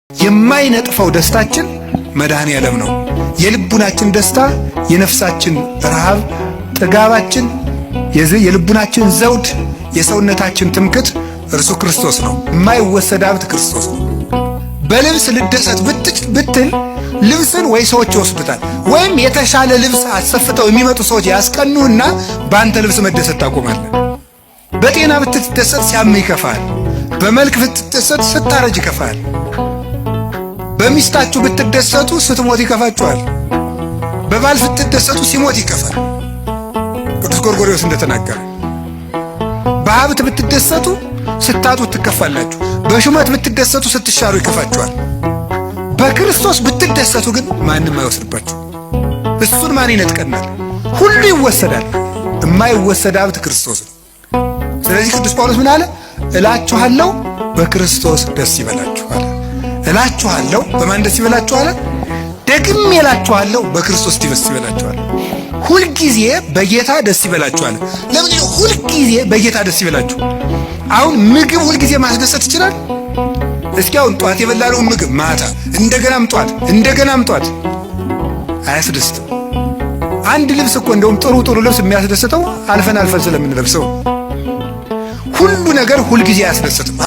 የማይነጥፈው ደስታችን መድኃኔዓለም ነው። የልቡናችን ደስታ፣ የነፍሳችን ረሃብ፣ ጥጋባችን፣ የልቡናችን ዘውድ፣ የሰውነታችን ትምክት እርሱ ክርስቶስ ነው። የማይወሰድ ሀብት ክርስቶስ ነው። በልብስ ልደሰት ብትል ልብስን ወይ ሰዎች ይወስዱታል፣ ወይም የተሻለ ልብስ አሰፍተው የሚመጡ ሰዎች ያስቀኑህና በአንተ ልብስ መደሰት ታቆማለህ። በጤና ብትደሰት ሲያምህ ይከፋል። በመልክ ብትደሰት ስታረጅ ይከፋል። በሚስታችሁ ብትደሰቱ ስትሞት ይከፋችኋል። በባል ብትደሰቱ ሲሞት ይከፋል። ቅዱስ ጎርጎርዮስ እንደተናገረ በሀብት ብትደሰቱ ስታጡት ትከፋላችሁ። በሹመት ብትደሰቱ ስትሻሩ ይከፋችኋል። በክርስቶስ ብትደሰቱ ግን ማንም አይወስድባችሁ። እሱን ማን ይነጥቀናል? ሁሉ ይወሰዳል። የማይወሰድ ሀብት ክርስቶስ ነው። ስለዚህ ቅዱስ ጳውሎስ ምን አለ? እላችኋለሁ በክርስቶስ ደስ ይበላችሁ አለ። እላችኋለሁ በማን ደስ ይበላችሁ አለ? ደግሜ እላችኋለሁ በክርስቶስ ደስ ይበላችሁ አለ። ሁልጊዜ በጌታ ደስ ይበላችሁ አለ። ለምን ነው ሁልጊዜ በጌታ ደስ ይበላችሁ? አሁን ምግብ ሁልጊዜ ማስደሰት ይችላል? እስኪ አሁን ጧት የበላነውን ምግብ ማታ እንደገናም ጧት አያስደስትም። አንድ ልብስ እኮ እንደውም ጥሩ ልብስ የሚያስደስተው አልፈን ስለምንለብሰው። ሁሉ ነገር ሁልጊዜ አያስደስትም።